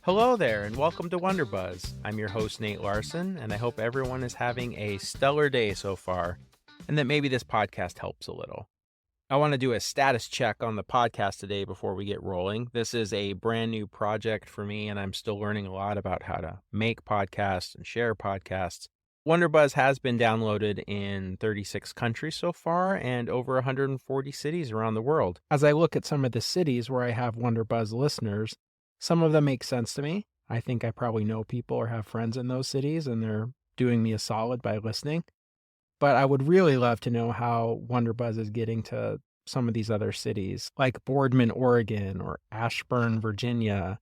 Hello there, and welcome to Wonder Buzz. I'm your host, Nate Larson, and I hope everyone is having a stellar day so far, and that maybe this podcast helps a little. I want to do a status check on the podcast today before we get rolling. This is a brand new project for me, and I'm still learning a lot about how to make podcasts and share podcasts. Wonder Buzz has been downloaded in 36 countries so far and over 140 cities around the world. As I look at some of the cities where I have Wonder Buzz listeners, some of them make sense to me. I think I probably know people or have friends in those cities, and they're doing me a solid by listening. But I would really love to know how Wonder Buzz is getting to some of these other cities, like Boardman, Oregon, or Ashburn, Virginia,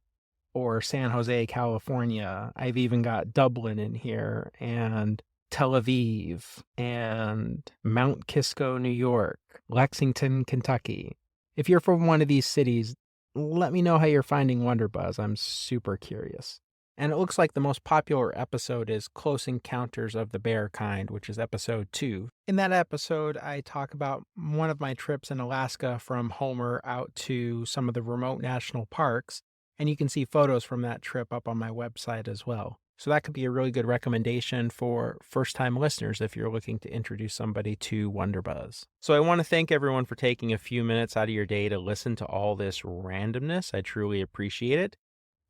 or San Jose, California. I've even got Dublin in here, and Tel Aviv, and Mount Kisco, New York, Lexington, Kentucky. If you're from one of these cities, let me know how you're finding Wonder Buzz. I'm super curious. And it looks like the most popular episode is Close Encounters of the Bear Kind, which is episode 2. In that episode, I talk about one of my trips in Alaska from Homer out to some of the remote national parks, and you can see photos from that trip up on my website as well. So that could be a really good recommendation for first-time listeners if you're looking to introduce somebody to Wonder Buzz. So I want to thank everyone for taking a few minutes out of your day to listen to all this randomness. I truly appreciate it.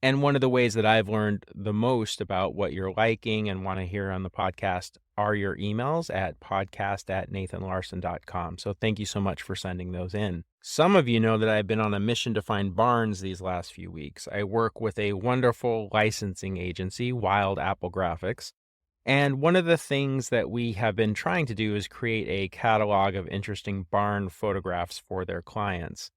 And one of the ways that I've learned the most about what you're liking and want to hear on the podcast are your emails at podcast@nathanlarson.com. So thank you so much for sending those in. Some of you know that I've been on a mission to find barns these last few weeks. I work with a wonderful licensing agency, Wild Apple Graphics. And one of the things that we have been trying to do is create a catalog of interesting barn photographs for their clients.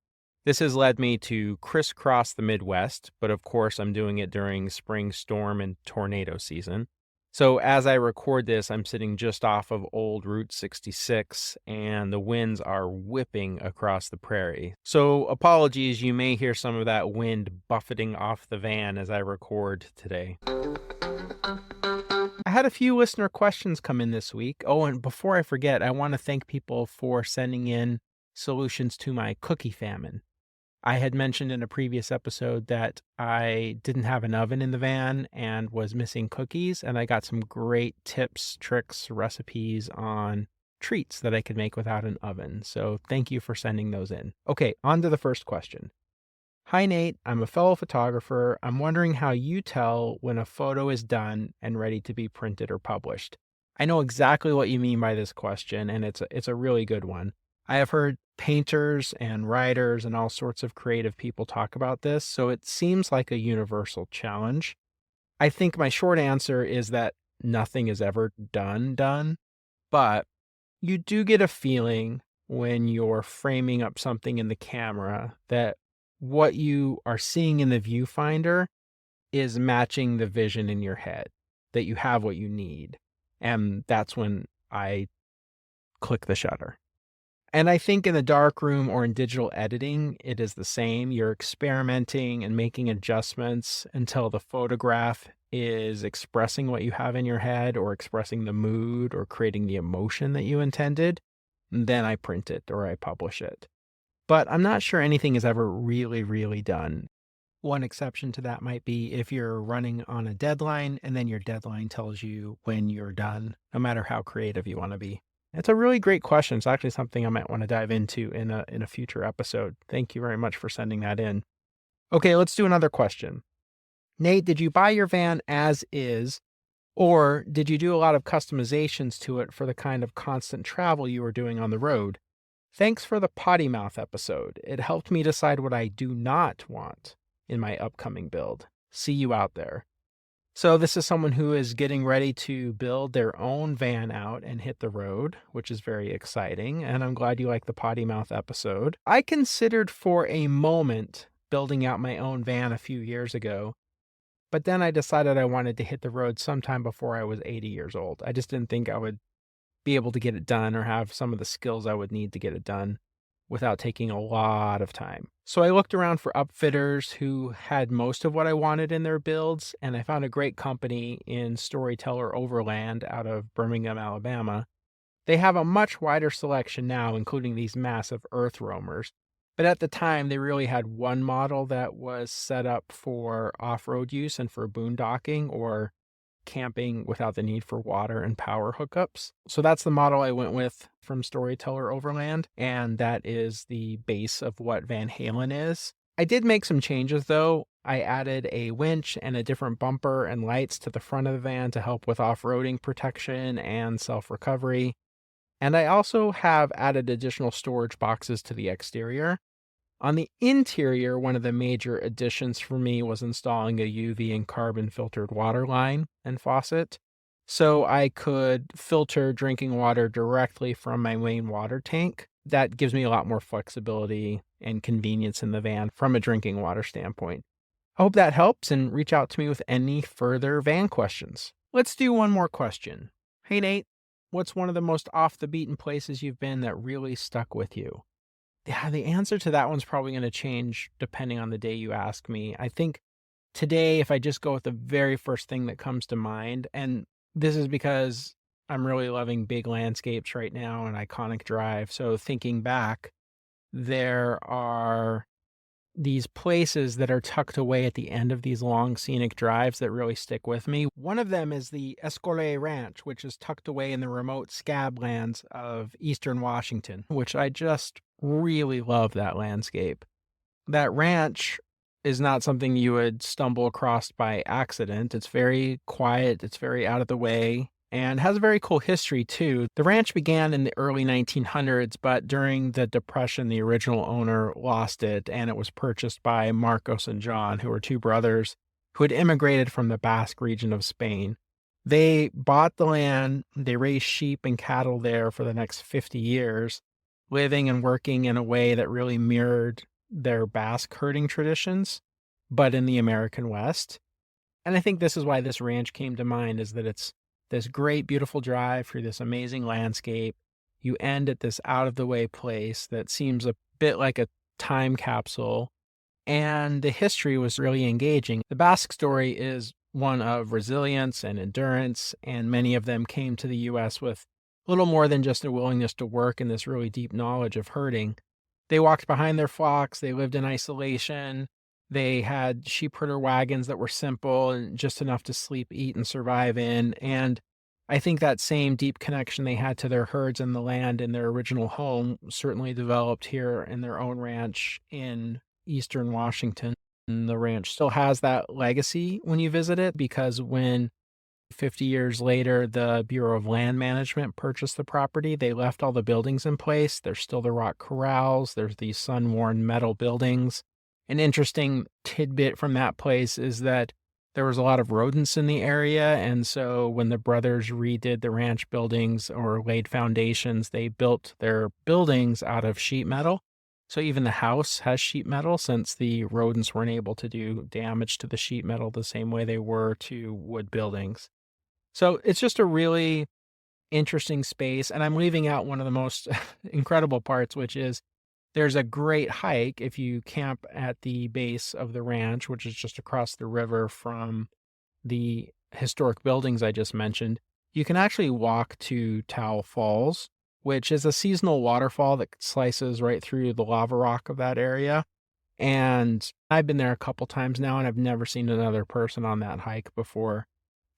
This has led me to crisscross the Midwest, but of course I'm doing it during spring storm and tornado season. So as I record this, I'm sitting just off of old Route 66, and the winds are whipping across the prairie. So apologies, you may hear some of that wind buffeting off the van as I record today. I had a few listener questions come in this week. Oh, and before I forget, I want to thank people for sending in solutions to my cookie famine. I had mentioned in a previous episode that I didn't have an oven in the van and was missing cookies, and I got some great tips, tricks, recipes on treats that I could make without an oven. So thank you for sending those in. Okay, on to the first question. Hi, Nate. I'm a fellow photographer. I'm wondering how you tell when a photo is done and ready to be printed or published. I know exactly what you mean by this question, and it's a really good one. I have heard painters and writers and all sorts of creative people talk about this, so it seems like a universal challenge. I think my short answer is that nothing is ever done, but you do get a feeling when you're framing up something in the camera that what you are seeing in the viewfinder is matching the vision in your head, that you have what you need. And that's when I click the shutter. And I think in the darkroom or in digital editing, it is the same. You're experimenting and making adjustments until the photograph is expressing what you have in your head or expressing the mood or creating the emotion that you intended. And then I print it or I publish it. But I'm not sure anything is ever really done. One exception to that might be if you're running on a deadline and then your deadline tells you when you're done, no matter how creative you want to be. It's a really great question. It's actually something I might want to dive into in a future episode. Thank you very much for sending that in. Okay, let's do another question. Nate, did you buy your van as is, or did you do a lot of customizations to it for the kind of constant travel you were doing on the road? Thanks for the potty mouth episode. It helped me decide what I do not want in my upcoming build. See you out there. So this is someone who is getting ready to build their own van out and hit the road, which is very exciting. And I'm glad you like the potty mouth episode. I considered for a moment building out my own van a few years ago, but then I decided I wanted to hit the road sometime before I was 80 years old. I just didn't think I would be able to get it done or have some of the skills I would need to get it done without taking a lot of time. So I looked around for upfitters who had most of what I wanted in their builds, and I found a great company in Storyteller Overland out of Birmingham, Alabama. They have a much wider selection now, including these massive earth roamers. But at the time, they really had one model that was set up for off-road use and for boondocking or camping without the need for water and power hookups. So that's the model I went with from Storyteller Overland, and that is the base of what Van Halen is. I did make some changes though. I added a winch and a different bumper and lights to the front of the van to help with off-roading protection and self-recovery. And I also have added additional storage boxes to the exterior. On the interior, one of the major additions for me was installing a UV and carbon filtered water line and faucet. So I could filter drinking water directly from my main water tank. That gives me a lot more flexibility and convenience in the van from a drinking water standpoint. I hope that helps, and reach out to me with any further van questions. Let's do one more question. Hey Nate, what's one of the most off the beaten places you've been that really stuck with you? Yeah, the answer to that one's probably going to change depending on the day you ask me. I think today, if I just go with the very first thing that comes to mind, and this is because I'm really loving big landscapes right now and iconic drive. So thinking back, there are these places that are tucked away at the end of these long scenic drives that really stick with me. One of them is the Escole Ranch, which is tucked away in the remote scablands of eastern Washington, which I just really love that landscape. That ranch is not something you would stumble across by accident. It's very quiet, it's very out of the way, and has a very cool history too. The ranch began in the early 1900s, but during the Depression, the original owner lost it, and it was purchased by Marcos and John, who were two brothers who had immigrated from the Basque region of Spain. They bought the land, they raised sheep and cattle there for the next 50 years, living and working in a way that really mirrored their Basque herding traditions, but in the American West. And I think this is why this ranch came to mind, is that it's this great, beautiful drive through this amazing landscape. You end at this out of the way place that seems a bit like a time capsule. And the history was really engaging. The Basque story is one of resilience and endurance, and many of them came to the U.S. with little more than just a willingness to work and this really deep knowledge of herding. They walked behind their flocks, they lived in isolation, they had sheep herder wagons that were simple and just enough to sleep, eat, and survive in. And I think that same deep connection they had to their herds and the land in their original home certainly developed here in their own ranch in eastern Washington. And the ranch still has that legacy when you visit it, because when 50 years later, the Bureau of Land Management purchased the property, they left all the buildings in place. There's still the rock corrals. There's these sun-worn metal buildings. An interesting tidbit from that place is that there was a lot of rodents in the area, and so when the brothers redid the ranch buildings or laid foundations, they built their buildings out of sheet metal. So even the house has sheet metal, since the rodents weren't able to do damage to the sheet metal the same way they were to wood buildings. So it's just a really interesting space, and I'm leaving out one of the most incredible parts, which is there's a great hike if you camp at the base of the ranch, which is just across the river from the historic buildings I just mentioned. You can actually walk to Towel Falls, which is a seasonal waterfall that slices right through the lava rock of that area. And I've been there a couple times now, and I've never seen another person on that hike before.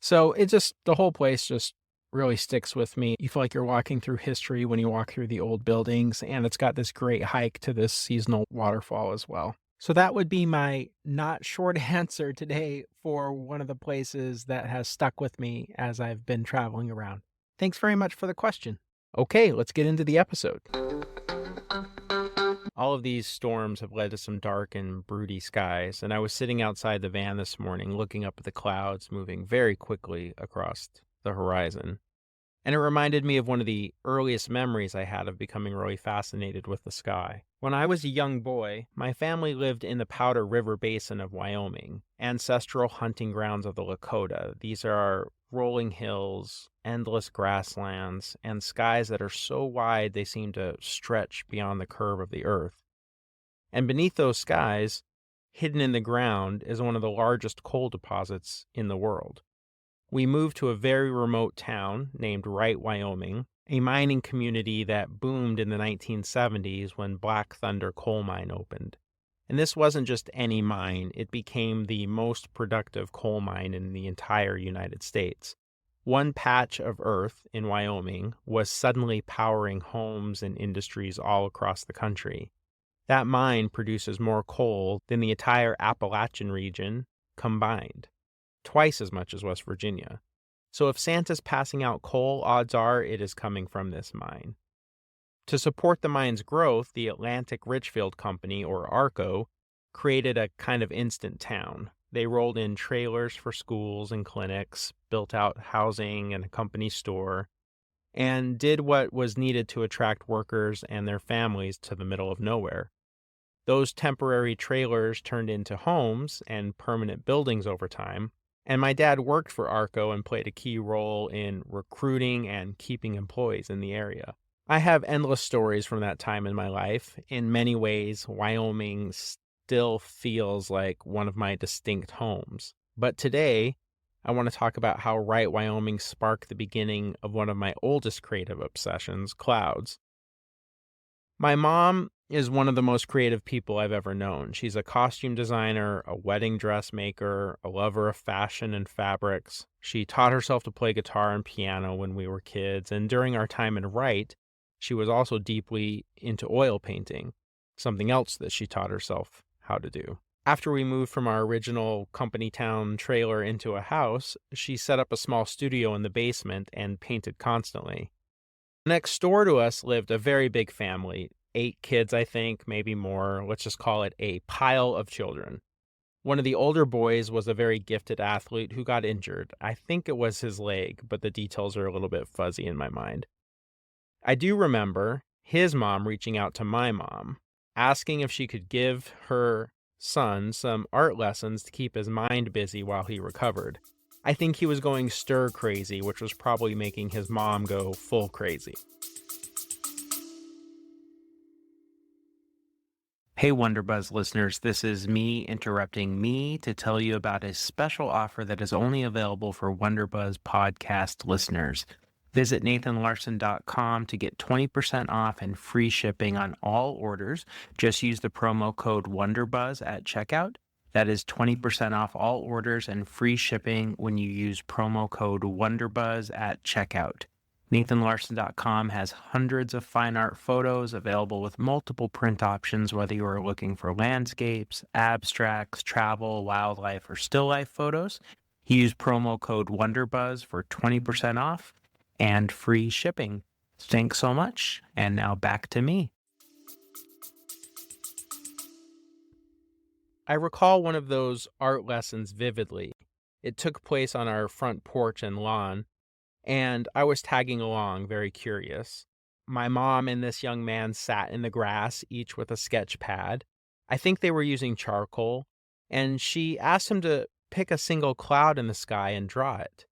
So the whole place just really sticks with me. You feel like you're walking through history when you walk through the old buildings, and it's got this great hike to this seasonal waterfall as well. So that would be my not short answer today for one of the places that has stuck with me as I've been traveling around. Thanks very much for the question. Okay, let's get into the episode. All of these storms have led to some dark and broody skies, and I was sitting outside the van this morning looking up at the clouds moving very quickly across the horizon. And it reminded me of one of the earliest memories I had of becoming really fascinated with the sky. When I was a young boy, my family lived in the Powder River Basin of Wyoming, ancestral hunting grounds of the Lakota. These are rolling hills, endless grasslands, and skies that are so wide they seem to stretch beyond the curve of the earth. And beneath those skies, hidden in the ground, is one of the largest coal deposits in the world. We moved to a very remote town named Wright, Wyoming, a mining community that boomed in the 1970s when Black Thunder coal mine opened. And this wasn't just any mine, it became the most productive coal mine in the entire United States. One patch of earth in Wyoming was suddenly powering homes and industries all across the country. That mine produces more coal than the entire Appalachian region combined, twice as much as West Virginia. So if Santa's passing out coal, odds are it is coming from this mine. To support the mine's growth, the Atlantic Richfield Company, or ARCO, created a kind of instant town. They rolled in trailers for schools and clinics, built out housing and a company store, and did what was needed to attract workers and their families to the middle of nowhere. Those temporary trailers turned into homes and permanent buildings over time, and my dad worked for ARCO and played a key role in recruiting and keeping employees in the area. I have endless stories from that time in my life. In many ways, Wyoming still feels like one of my distinct homes. But today, I want to talk about how Right Wyoming sparked the beginning of one of my oldest creative obsessions, clouds. My mom is one of the most creative people I've ever known. She's a costume designer, a wedding dress maker, a lover of fashion and fabrics. She taught herself to play guitar and piano when we were kids, and during our time in Wright, she was also deeply into oil painting, something else that she taught herself how to do. After we moved from our original company town trailer into a house, she set up a small studio in the basement and painted constantly. Next door to us lived a very big family, 8 kids, I think, maybe more. Let's just call it a pile of children. One of the older boys was a very gifted athlete who got injured. I think it was his leg, but the details are a little bit fuzzy in my mind. I do remember his mom reaching out to my mom, asking if she could give her son some art lessons to keep his mind busy while he recovered. I think he was going stir crazy, which was probably making his mom go full crazy. Hey Wonderbuzz listeners, this is me interrupting me to tell you about a special offer that is only available for Wonderbuzz podcast listeners. Visit nathanlarson.com to get 20% off and free shipping on all orders. Just use the promo code WonderBuzz at checkout. That is 20% off all orders and free shipping when you use promo code WonderBuzz at checkout. nathanlarson.com has hundreds of fine art photos available with multiple print options, whether you are looking for landscapes, abstracts, travel, wildlife, or still life photos. Use promo code WonderBuzz for 20% off and free shipping. Thanks so much. And now back to me. I recall one of those art lessons vividly. It took place on our front porch and lawn, and I was tagging along, very curious. My mom and this young man sat in the grass, each with a sketch pad. I think they were using charcoal, and she asked him to pick a single cloud in the sky and draw it.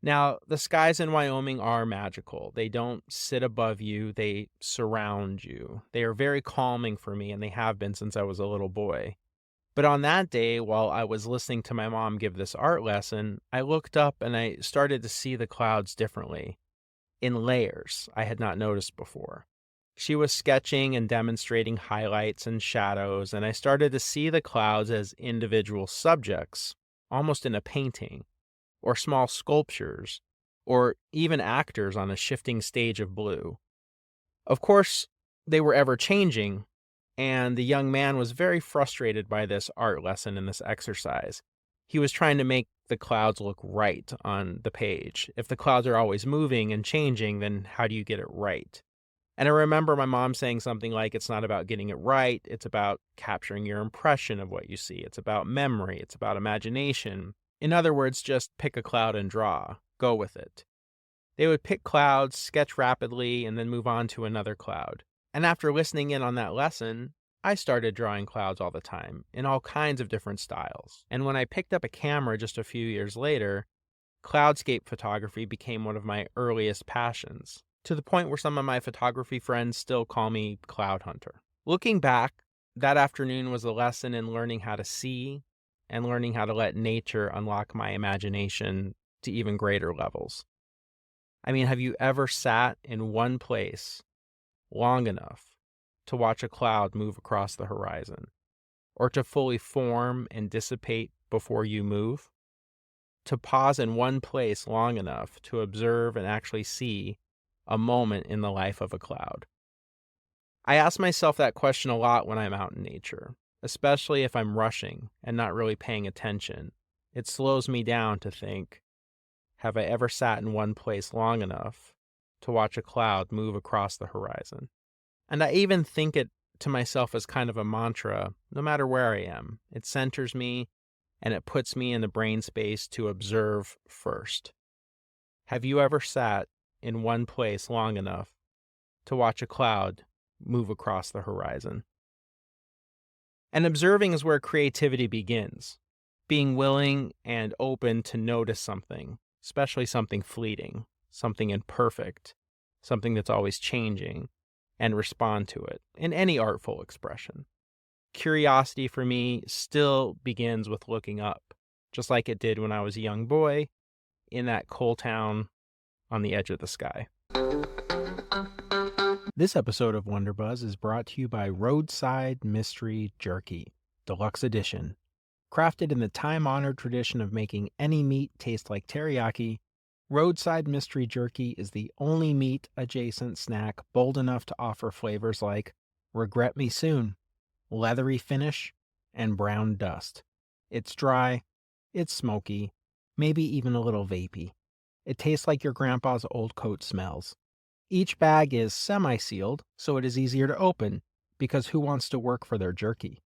Now, the skies in Wyoming are magical. They don't sit above you, they surround you. They are very calming for me, and they have been since I was a little boy. But on that day, while I was listening to my mom give this art lesson, I looked up and I started to see the clouds differently, in layers I had not noticed before. She was sketching and demonstrating highlights and shadows, and I started to see the clouds as individual subjects, almost in a painting, or small sculptures, or even actors on a shifting stage of blue. Of course, they were ever changing, and the young man was very frustrated by this art lesson and this exercise. He was trying to make the clouds look right on the page. If the clouds are always moving and changing, then how do you get it right? And I remember my mom saying something like, it's not about getting it right, it's about capturing your impression of what you see. It's about memory, it's about imagination. In other words, just pick a cloud and draw. Go with it. They would pick clouds, sketch rapidly, and then move on to another cloud. And after listening in on that lesson, I started drawing clouds all the time, in all kinds of different styles. And when I picked up a camera just a few years later, cloudscape photography became one of my earliest passions, to the point where some of my photography friends still call me Cloud Hunter. Looking back, that afternoon was a lesson in learning how to see and learning how to let nature unlock my imagination to even greater levels. I mean, have you ever sat in one place long enough to watch a cloud move across the horizon, or to fully form and dissipate before you move? To pause in one place long enough to observe and actually see a moment in the life of a cloud? I ask myself that question a lot when I'm out in nature, especially if I'm rushing and not really paying attention. It slows me down to think, have I ever sat in one place long enough to watch a cloud move across the horizon? And I even think it to myself as kind of a mantra, no matter where I am. It centers me and it puts me in the brain space to observe first. Have you ever sat in one place long enough to watch a cloud move across the horizon? And observing is where creativity begins. Being willing and open to notice something, especially something fleeting, something imperfect, something that's always changing, and respond to it in any artful expression. Curiosity for me still begins with looking up, just like it did when I was a young boy in that coal town on the edge of the sky. This episode of Wonder Buzz is brought to you by Roadside Mystery Jerky, Deluxe Edition. Crafted in the time-honored tradition of making any meat taste like teriyaki, Roadside Mystery Jerky is the only meat-adjacent snack bold enough to offer flavors like Regret Me Soon, leathery finish, and brown dust. It's dry, it's smoky, maybe even a little vapey. It tastes like your grandpa's old coat smells. Each bag is semi-sealed, so it is easier to open, because who wants to work for their jerky?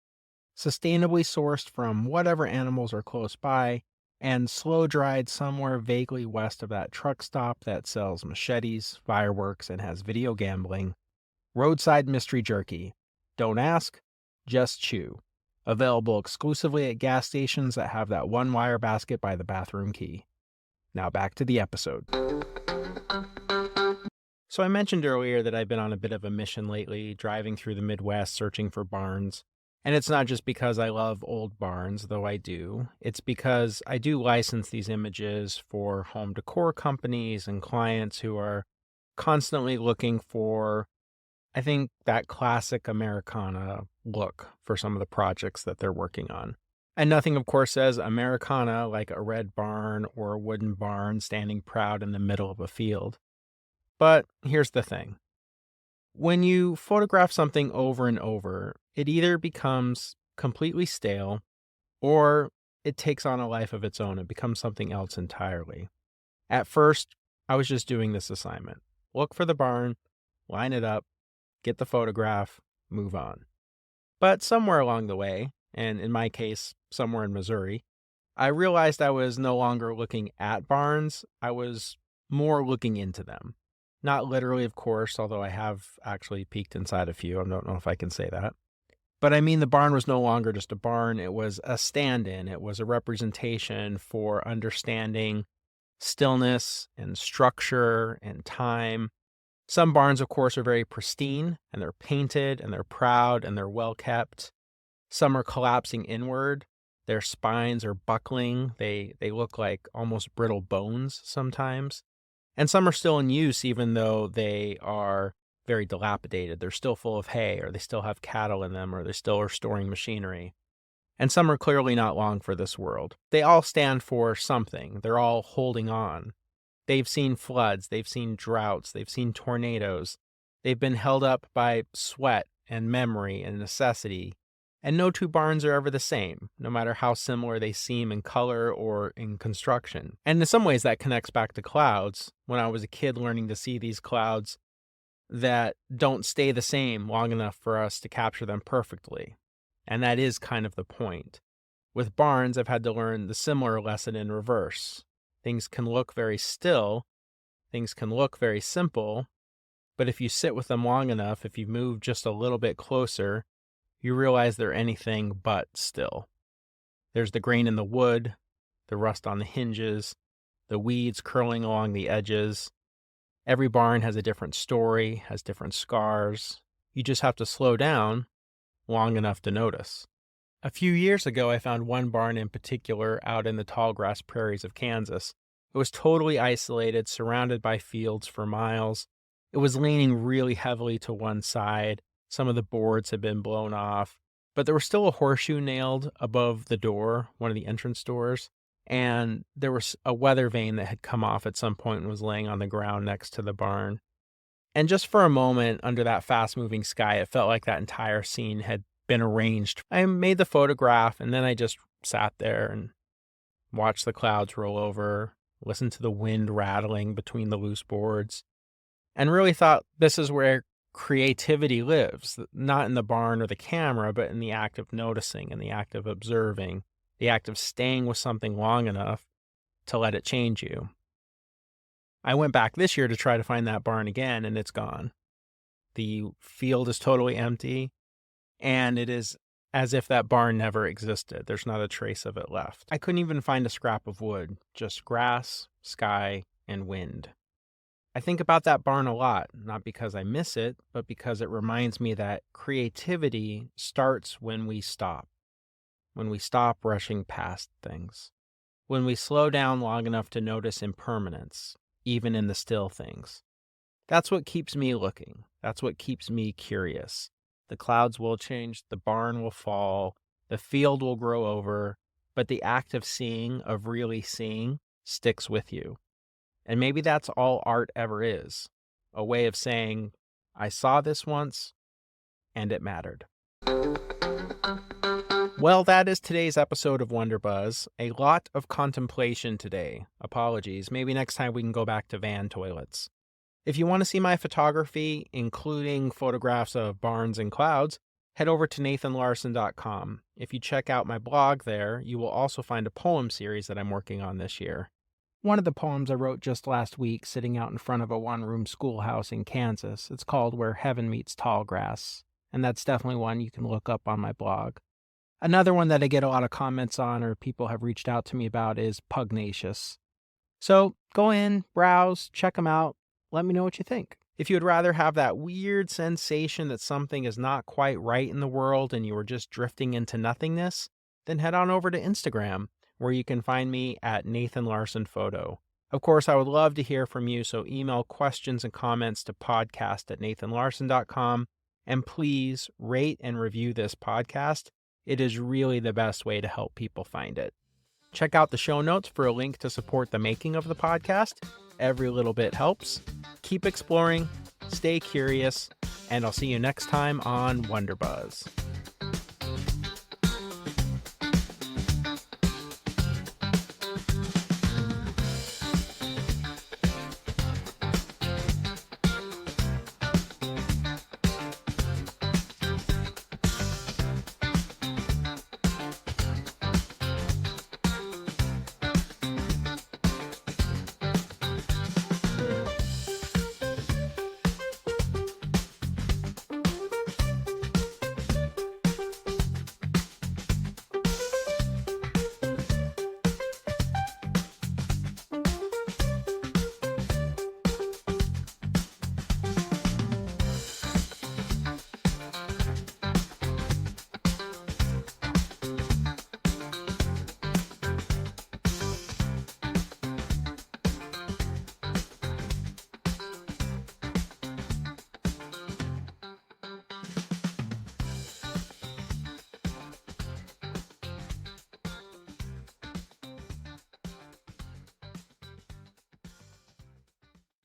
Sustainably sourced from whatever animals are close by, and slow-dried somewhere vaguely west of that truck stop that sells machetes, fireworks, and has video gambling. Roadside Mystery Jerky. Don't ask, just chew. Available exclusively at gas stations that have that one-wire basket by the bathroom key. Now back to the episode. So I mentioned earlier that I've been on a bit of a mission lately, driving through the Midwest searching for barns. And it's not just because I love old barns, though I do. It's because I do license these images for home decor companies and clients who are constantly looking for, I think, that classic Americana look for some of the projects that they're working on. And nothing, of course, says Americana like a red barn or a wooden barn standing proud in the middle of a field. But here's the thing. When you photograph something over and over, it either becomes completely stale or it takes on a life of its own. It becomes something else entirely. At first, I was just doing this assignment. Look for the barn, line it up, get the photograph, move on. But somewhere along the way, and in my case, somewhere in Missouri, I realized I was no longer looking at barns. I was more looking into them. Not literally, of course, although I have actually peeked inside a few. I don't know if I can say that. But I mean, the barn was no longer just a barn. It was a stand-in. It was a representation for understanding stillness and structure and time. Some barns, of course, are very pristine, and they're painted, and they're proud, and they're well-kept. Some are collapsing inward. Their spines are buckling. They look like almost brittle bones sometimes. And some are still in use even though they are very dilapidated. They're still full of hay, or they still have cattle in them, or they still are storing machinery. And some are clearly not long for this world. They all stand for something. They're all holding on. They've seen floods, they've seen droughts, they've seen tornadoes. They've been held up by sweat and memory and necessity. And no two barns are ever the same, no matter how similar they seem in color or in construction. And in some ways that connects back to clouds. When I was a kid learning to see these clouds that don't stay the same long enough for us to capture them perfectly. And that is kind of the point. With barns, I've had to learn the similar lesson in reverse. Things can look very still, things can look very simple, but if you sit with them long enough, if you move just a little bit closer, you realize they're anything but still. There's the grain in the wood, the rust on the hinges, the weeds curling along the edges. Every barn has a different story, has different scars. You just have to slow down long enough to notice. A few years ago, I found one barn in particular out in the tall grass prairies of Kansas. It was totally isolated, surrounded by fields for miles. It was leaning really heavily to one side. Some of the boards had been blown off, but there was still a horseshoe nailed above the door, one of the entrance doors, and there was a weather vane that had come off at some point and was laying on the ground next to the barn. And just for a moment, under that fast-moving sky, it felt like that entire scene had been arranged. I made the photograph, and then I just sat there and watched the clouds roll over, listened to the wind rattling between the loose boards, and really thought this is where creativity lives, not in the barn or the camera, but in the act of noticing and the act of observing, the act of staying with something long enough to let it change you. I went back this year to try to find that barn again, and it's gone. The field is totally empty, and it is as if that barn never existed. There's not a trace of it left. I couldn't even find a scrap of wood, just grass, sky, and wind. I think about that barn a lot, not because I miss it, but because it reminds me that creativity starts when we stop rushing past things, when we slow down long enough to notice impermanence, even in the still things. That's what keeps me looking. That's what keeps me curious. The clouds will change, the barn will fall, the field will grow over, but the act of seeing, of really seeing, sticks with you. And maybe that's all art ever is, a way of saying, I saw this once, and it mattered. Well, that is today's episode of Wonder Buzz. A lot of contemplation today. Apologies. Maybe next time we can go back to van toilets. If you want to see my photography, including photographs of barns and clouds, head over to nathanlarson.com. If you check out my blog there, you will also find a poem series that I'm working on this year. One of the poems I wrote just last week, sitting out in front of a one-room schoolhouse in Kansas. It's called Where Heaven Meets Tall Grass, and that's definitely one you can look up on my blog. Another one that I get a lot of comments on or people have reached out to me about is Pugnacious. So go in, browse, check them out. Let me know what you think. If you would rather have that weird sensation that something is not quite right in the world and you are just drifting into nothingness, then head on over to Instagram, where you can find me at Nathan Larson Photo. Of course, I would love to hear from you, so email questions and comments to podcast@nathanlarson.com. And please rate and review this podcast. It is really the best way to help people find it. Check out the show notes for a link to support the making of the podcast. Every little bit helps. Keep exploring, stay curious, and I'll see you next time on Wonder Buzz.